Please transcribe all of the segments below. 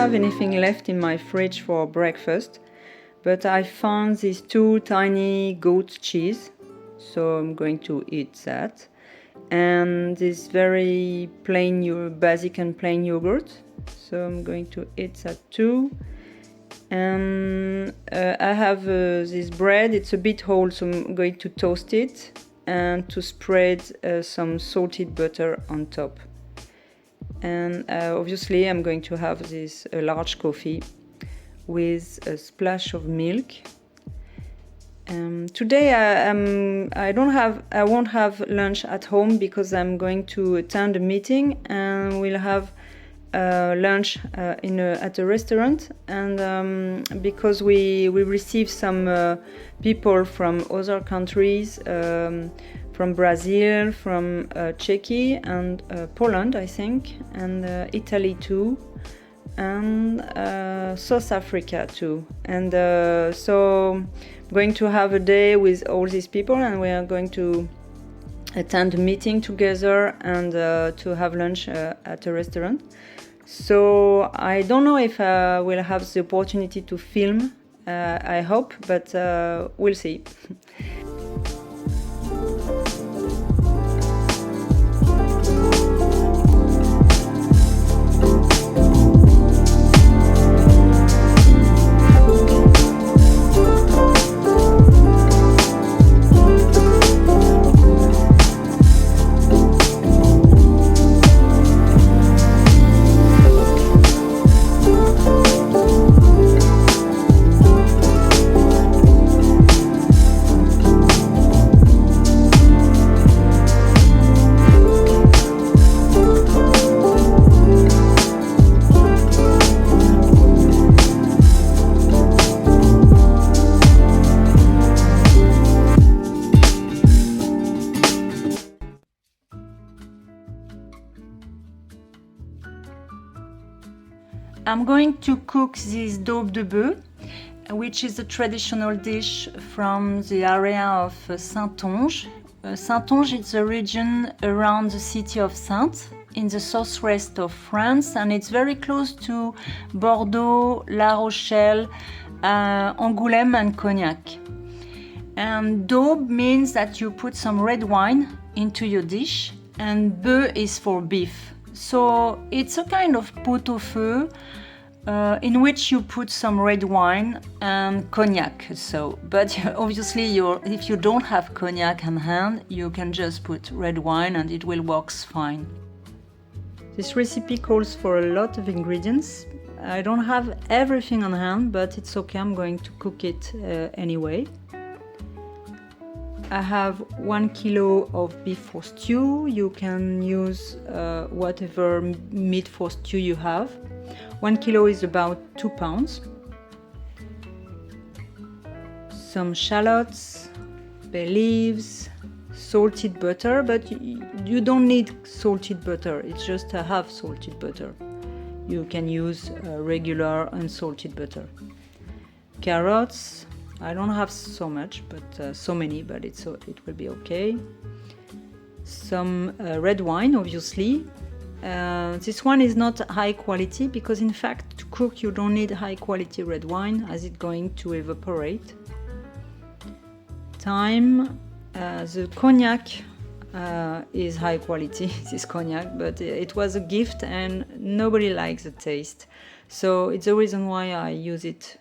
have anything left in my fridge for breakfast, but I found these 2 tiny goat cheese, so I'm going to eat that. And this very basic and plain yogurt, so I'm going to eat that too. And I have this bread, it's a bit whole, so I'm going to toast it and to spread some salted butter on top. And obviously I'm going to have this large coffee with a splash of milk. Today I won't have lunch at home because I'm going to attend a meeting, and we'll have lunch at a restaurant. And because we receive some people from other countries, from Brazil, from Czechia and Poland, I think, and Italy too, and South Africa too. And so I'm going to have a day with all these people, and we are going to attend a meeting together and to have lunch at a restaurant. So I don't know if we'll have the opportunity to film, I hope, but we'll see. I'm going to cook this daube de bœuf, which is a traditional dish from the area of Saintonge. Saintonge is a region around the city of Saintes in the southwest of France, and it's very close to Bordeaux, La Rochelle, Angoulême and Cognac. And daube means that you put some red wine into your dish, and bœuf is for beef. So it's a kind of pot-au-feu in which you put some red wine and cognac. But obviously, if you don't have cognac on hand, you can just put red wine and it will work fine. This recipe calls for a lot of ingredients. I don't have everything on hand, but it's okay, I'm going to cook it anyway. I have 1 kilo of beef for stew. You can use whatever meat for stew you have. 1 kilo is about 2 pounds. Some shallots, bay leaves, salted butter, but you don't need salted butter, it's just a half salted butter. You can use regular unsalted butter. Carrots, I don't have so much, but so many, but it will be okay. Some red wine, obviously. This one is not high quality because in fact to cook you don't need high quality red wine as it's going to evaporate. Thyme, the cognac is high quality, this cognac, but it was a gift and nobody likes the taste. So it's the reason why I use it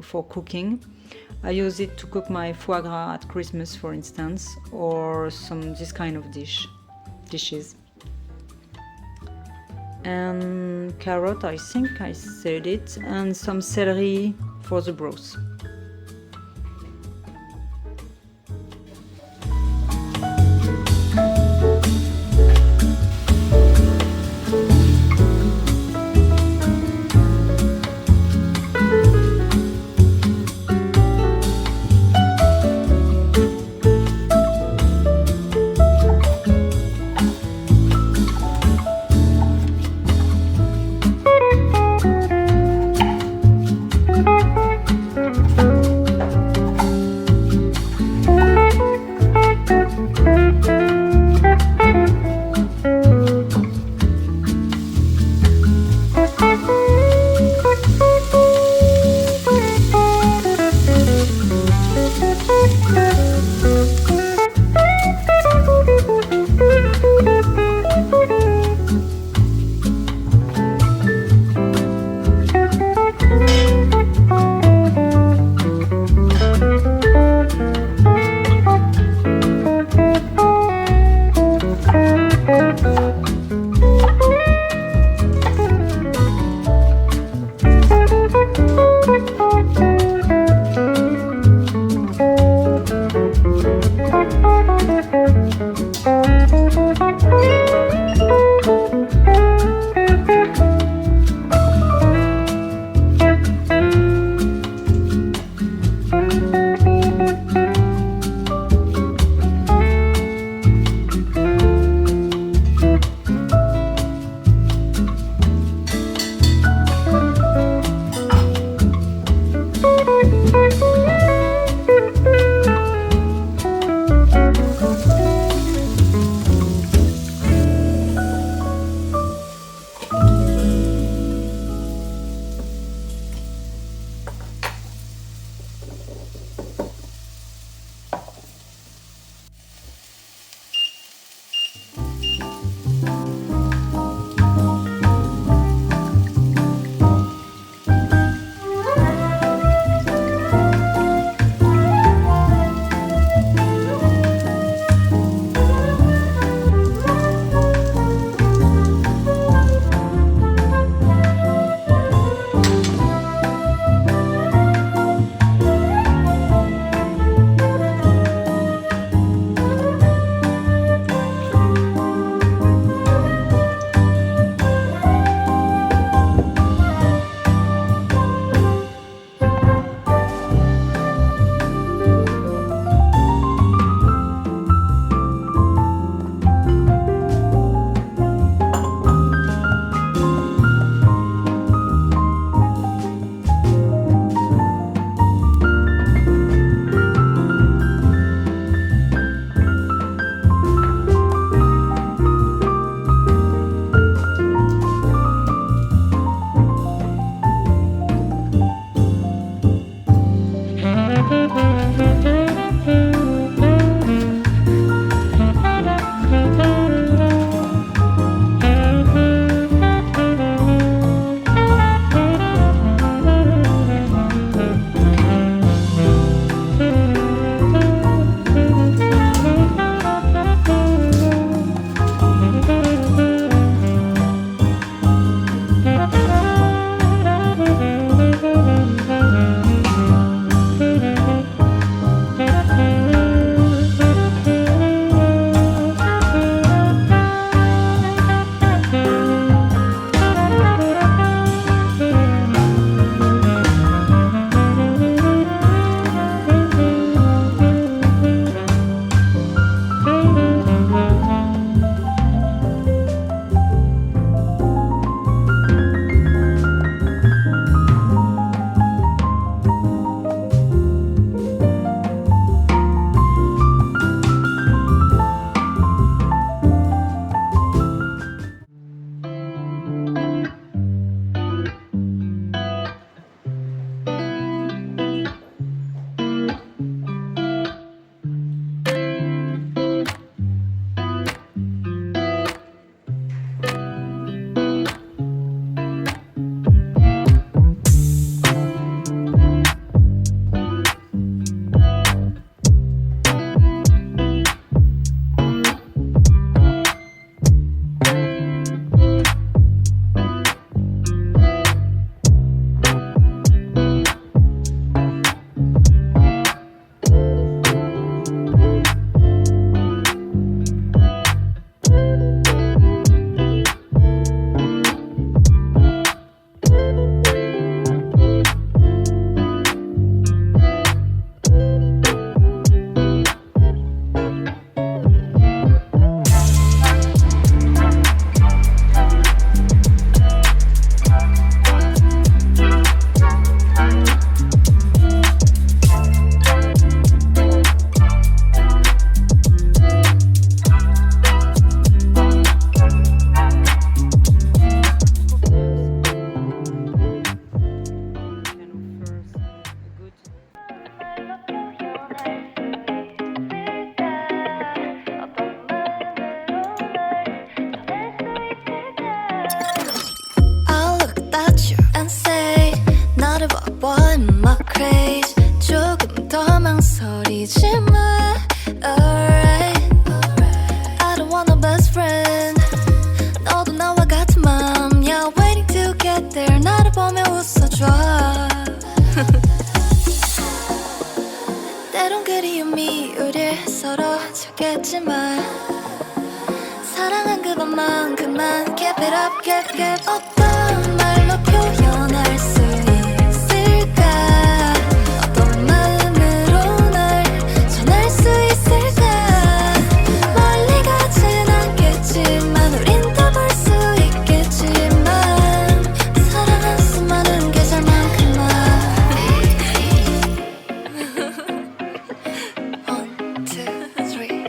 for cooking. I use it to cook my foie gras at Christmas, for instance, or this kind of dishes. And carrot, I think I said it, and some celery for the broth. 망설이지 마. Alright, I don't want a best friend. 서로 좋겠지만 사랑한 그것만큼만 keep it up, keep it. 어떤 말로 표현할 수 있을까? 어떤 마음으로 날 전할 수 있을까? 멀리 가진 않겠지만 우린 더 볼 수 있겠지만 사랑한 수많은 계절만큼만 One, two, three.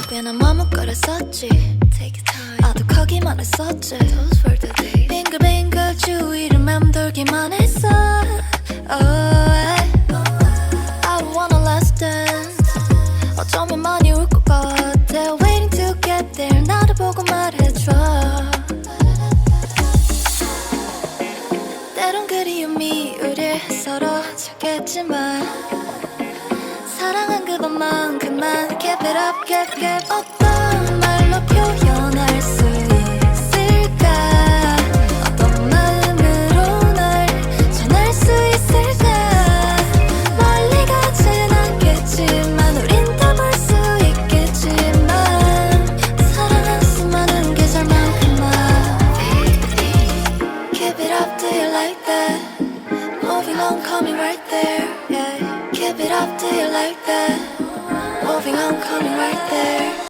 꽤나 머뭇거렸었지. Take your time. 아득하기만 했었지. Those were the days. 빙글빙글 주위를 맴돌기만 했어. I wanna last dance. 어쩌면 많이 울 것 같아. Waiting to get there. 나를 보고 말해줘. 때론 그리움이 우릴 서로 좋겠지만 사랑한 그것만큼만 keep it up, keep it. 어떤 말로 표현할 수 있을까? 어떤 마음으로 날 전할 수 있을까? 멀리 가진 않겠지만 우린 더 볼 수 있겠지만 사랑한 수많은 계절만큼만 Keep it up, do you like that? Moving on, coming right there, yeah. Keep it up, do you like that? Moving on, coming right there.